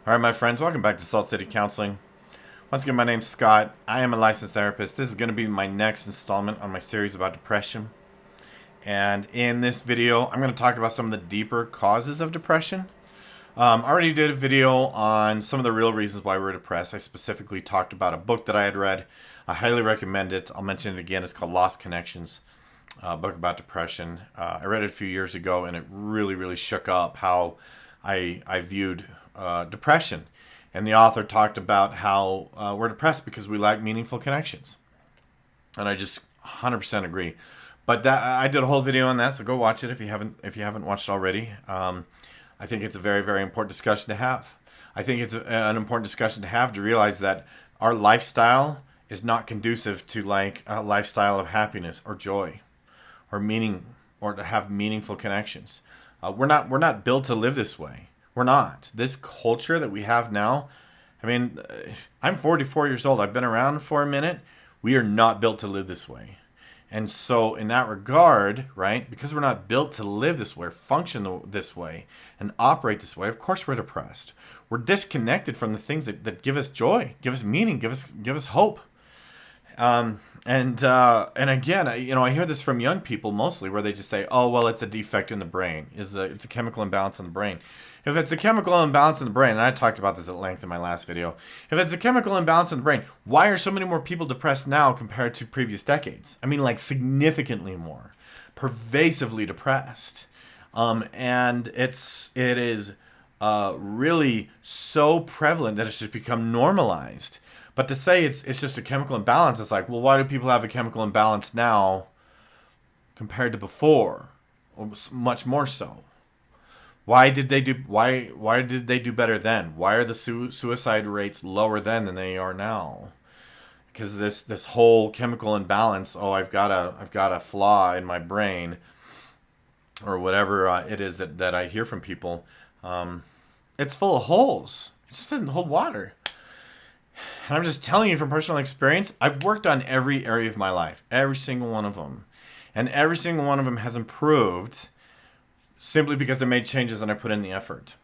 All right, my friends, welcome back to Salt City Counseling. Once again, my name's Scott. I am a licensed therapist. This is going to be my next installment on my series about depression. And in this video, I'm going to talk about some of the deeper causes of depression. I already did a video on some of the real reasons why we're depressed. I specifically talked about a book that I had read. I highly recommend it. I'll mention it again. It's called Lost Connections, a book about depression. I read it a few years ago, and it really shook up how I viewed depression. And the author talked about how we're depressed because we lack meaningful connections. And I just 100% agree. But that I did a whole video on that, so go watch it if you haven't watched it already. I think it's a very important discussion to have. I think it's an important discussion to have to realize that our lifestyle is not conducive to like a lifestyle of happiness or joy or meaning or to have meaningful connections. We're not built to live this way. We're not. This culture that we have now, I mean, I'm 44 years old. I've been around for a minute. We are not built to live this way. And so, in that regard, right, because we're not built to live this way, function this way, and operate this way, of course we're depressed. We're disconnected from the things that give us joy, give us meaning, give us hope. And again, I hear this from young people mostly, where they just say, "Oh, well, it's a defect in the brain. It's a chemical imbalance in the brain." If it's a chemical imbalance in the brain, and I talked about this at length in my last video, if it's a chemical imbalance in the brain, why are so many more people depressed now compared to previous decades? I mean, like significantly more, pervasively depressed, and it is really so prevalent that it's just become normalized. But to say it's just a chemical imbalance, it's like, well, why do people have a chemical imbalance now compared to before, or much more so? Why did they do better then? Why are the suicide rates lower then than they are now? Because this whole chemical imbalance. Oh, I've got a flaw in my brain, or whatever it is that I hear from people. It's full of holes. It just doesn't hold water. And I'm just telling you from personal experience, I've worked on every area of my life, every single one of them. And every single one of them has improved simply because I made changes and I put in the effort.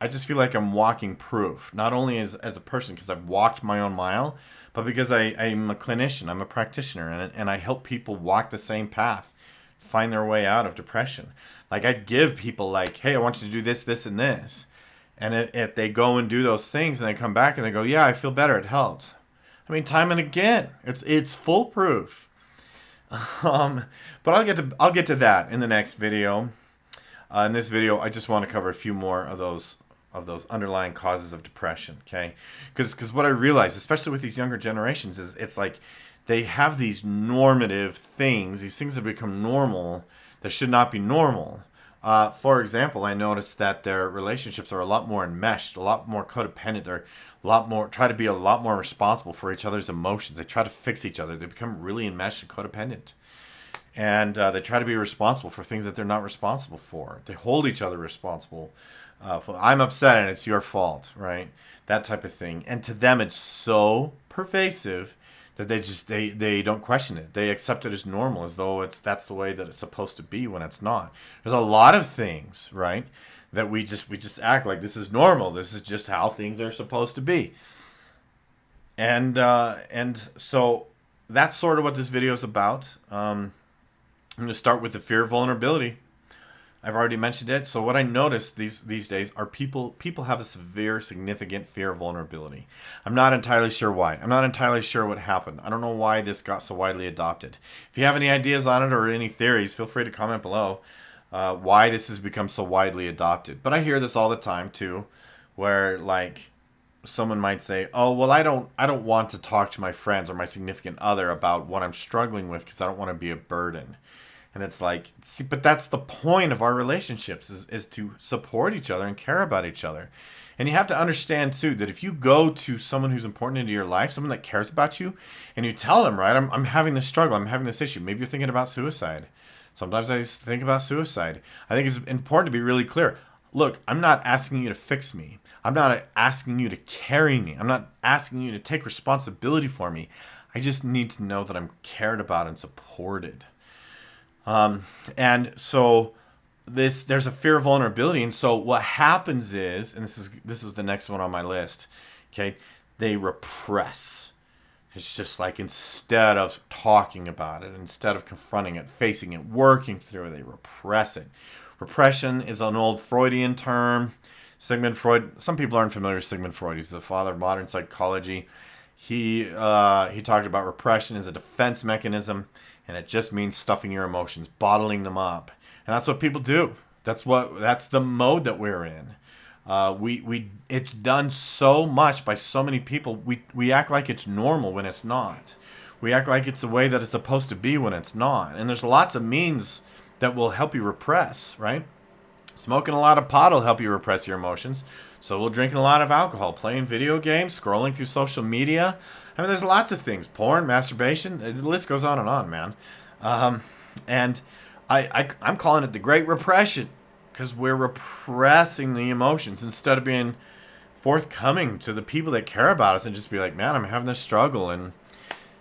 I just feel like I'm walking proof, not only as a person, because I've walked my own mile, but because I'm a clinician, I'm a practitioner, and I help people walk the same path, find their way out of depression. Like I give people like, hey, I want you to do this, this, and this. And if they go and do those things and they come back and they go, yeah, I feel better, it helped. I mean, time and again, it's foolproof. But I'll get to that in the next video. In this video, I just want to cover a few more of those underlying causes of depression. Okay, because what I realize, especially with these younger generations, is it's like they have these normative things, these things that become normal that should not be normal. For example, I noticed that their relationships are a lot more enmeshed, a lot more codependent. They're a lot more try to be a lot more responsible for each other's emotions. They try to fix each other. They become really enmeshed and codependent, and they try to be responsible for things that they're not responsible for. They hold each other responsible. I'm upset and it's your fault, right? That type of thing. And to them, it's so pervasive that they don't question it. They accept it as normal, as though that's the way that it's supposed to be when it's not. There's a lot of things, right, that we just act like this is normal. This is just how things are supposed to be. And so that's sort of what this video is about. I'm going to start with the fear of vulnerability. I've already mentioned it. So what I noticed these days are people have a severe, significant fear of vulnerability. I'm not entirely sure why. I'm not entirely sure what happened. I don't know why this got so widely adopted. If you have any ideas on it or any theories, feel free to comment below why this has become so widely adopted. But I hear this all the time too, where like someone might say, "Oh, well, I don't want to talk to my friends or my significant other about what I'm struggling with because I don't want to be a burden." And it's like, see, but that's the point of our relationships is to support each other and care about each other. And you have to understand too that if you go to someone who's important into your life, someone that cares about you, and you tell them, right, I'm having this struggle, I'm having this issue. Maybe you're thinking about suicide. Sometimes I think about suicide. I think it's important to be really clear. Look, I'm not asking you to fix me. I'm not asking you to carry me. I'm not asking you to take responsibility for me. I just need to know that I'm cared about and supported. And so there's a fear of vulnerability, and so what happens is, and this was the next one on my list. Okay, they repress. It's just like instead of talking about it, instead of confronting it, facing it, working through it, they repress it. Repression is an old Freudian term. Sigmund Freud. Some people aren't familiar with Sigmund Freud. He's the father of modern psychology. He talked about repression as a defense mechanism, and it just means stuffing your emotions, bottling them up, and that's what people do. That's the mode that we're in. It's done so much by so many people. We act like it's normal when it's not. We act like it's the way that it's supposed to be when it's not. And there's lots of means that will help you repress, right? Smoking a lot of pot will help you repress your emotions. So will drinking a lot of alcohol, playing video games, scrolling through social media. I mean, there's lots of things. Porn, masturbation, the list goes on, man. And I'm calling it the Great Repression, because we're repressing the emotions instead of being forthcoming to the people that care about us and just be like, man, I'm having this struggle. And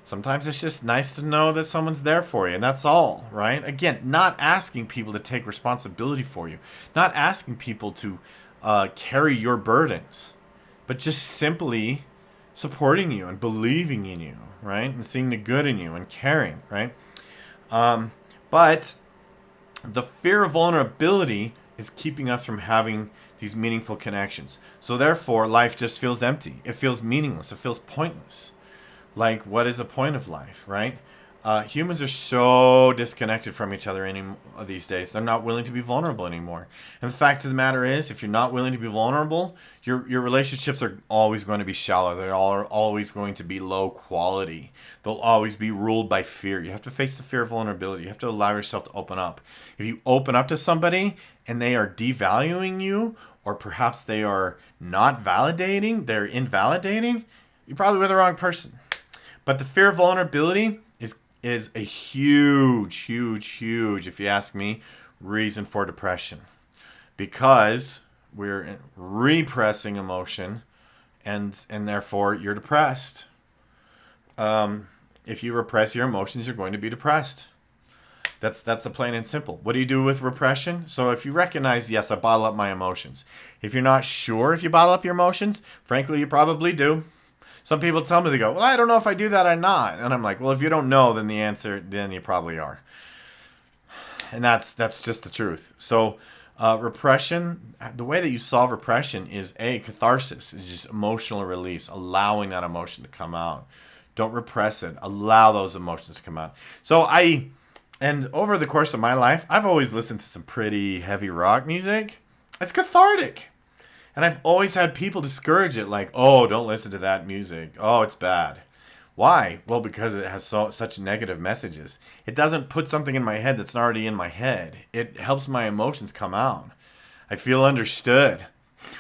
sometimes it's just nice to know that someone's there for you, and that's all, right? Again, not asking people to take responsibility for you, not asking people to carry your burdens, but just simply supporting you and believing in you, right? And seeing the good in you and caring, right? But the fear of vulnerability is keeping us from having these meaningful connections. So therefore, life just feels empty. It feels meaningless. It feels pointless. Like, what is the point of life, right? Humans are so disconnected from each other these days. They're not willing to be vulnerable anymore. And the fact of the matter is, if you're not willing to be vulnerable, your relationships are always going to be shallow. They're always going to be low quality. They'll always be ruled by fear. You have to face the fear of vulnerability. You have to allow yourself to open up. If you open up to somebody and they are devaluing you, or perhaps they are not validating, they're invalidating, you're probably with the wrong person. But the fear of vulnerability is a huge, if you ask me, reason for depression, because we're repressing emotion, and therefore you're depressed. If you repress your emotions, you're going to be depressed. That's the plain and simple. What do you do with repression? So if you recognize, yes, I bottle up my emotions. If you're not sure if you bottle up your emotions, frankly, you probably do. Some people tell me, they go, well, I don't know if I do that or not. And I'm like, well, if you don't know, then then you probably are. And that's just the truth. So repression, the way that you solve repression is catharsis, is just emotional release, allowing that emotion to come out. Don't repress it. Allow those emotions to come out. So and over the course of my life, I've always listened to some pretty heavy rock music. It's cathartic. And I've always had people discourage it, like, oh, don't listen to that music. Oh, it's bad. Why? Well, because it has such negative messages. It doesn't put something in my head that's already in my head. It helps my emotions come out. I feel understood,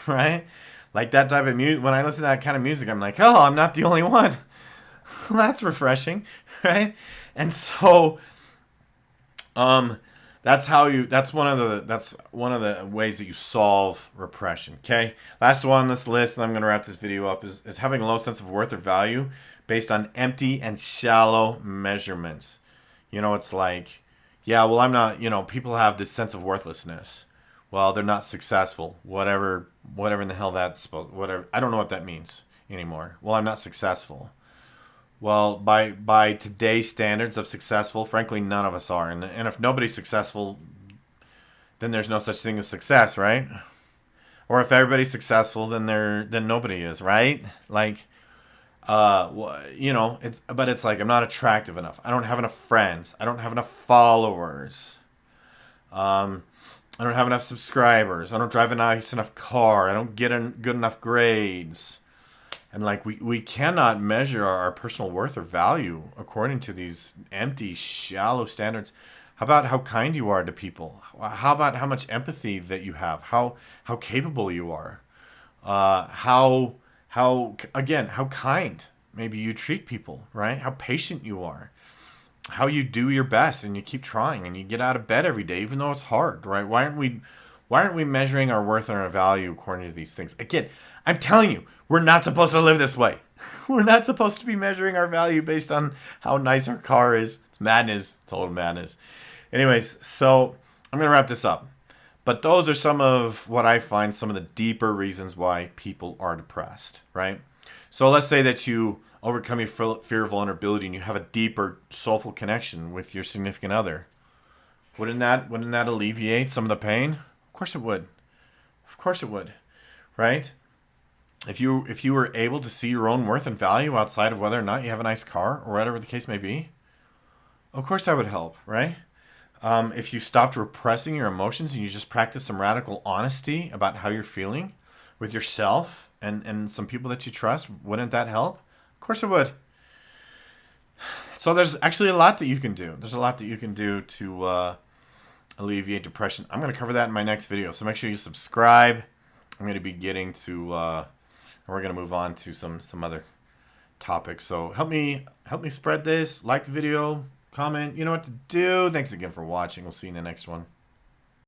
right? Like that type of music. When I listen to that kind of music, I'm like, oh, I'm not the only one. That's refreshing, right? And so, that's one of the ways that you solve repression. Okay. Last one on this list, and I'm going to wrap this video up, is having a low sense of worth or value based on empty and shallow measurements. It's like, yeah, well, I'm not, people have this sense of worthlessness. Well, they're not successful. Whatever in the hell that's supposed, whatever. I don't know what that means anymore. Well, I'm not successful. Well, by today's standards of successful, frankly, none of us are. And if nobody's successful, then there's no such thing as success, right? Or if everybody's successful, then nobody is, right? Like, it's like I'm not attractive enough. I don't have enough friends. I don't have enough followers. I don't have enough subscribers. I don't drive a nice enough car. I don't get good enough grades. And like we cannot measure our personal worth or value according to these empty, shallow standards. How about how kind you are to people? How about how much empathy that you have? How capable you are? How kind maybe you treat people, right? How patient you are. How you do your best and you keep trying and you get out of bed every day even though it's hard, right? Why aren't we measuring our worth and our value according to these things? Again, I'm telling you, we're not supposed to live this way. We're not supposed to be measuring our value based on how nice our car is. It's madness. Total madness. Anyways, so I'm going to wrap this up. But those are some of what I find some of the deeper reasons why people are depressed, right? So let's say that you overcome your fear of vulnerability and you have a deeper soulful connection with your significant other. Wouldn't that alleviate some of the pain? Of course it would. Of course it would, right? If you were able to see your own worth and value outside of whether or not you have a nice car or whatever the case may be, of course that would help, right? If you stopped repressing your emotions and you just practice some radical honesty about how you're feeling with yourself and some people that you trust, wouldn't that help? Of course it would. So there's actually a lot that you can do. There's a lot that you can do to alleviate depression. I'm going to cover that in my next video. So make sure you subscribe. I'm going to be getting to, we're going to move on to some other topics. So help me spread this. Like the video, comment. You know what to do. Thanks again for watching. We'll see you in the next one.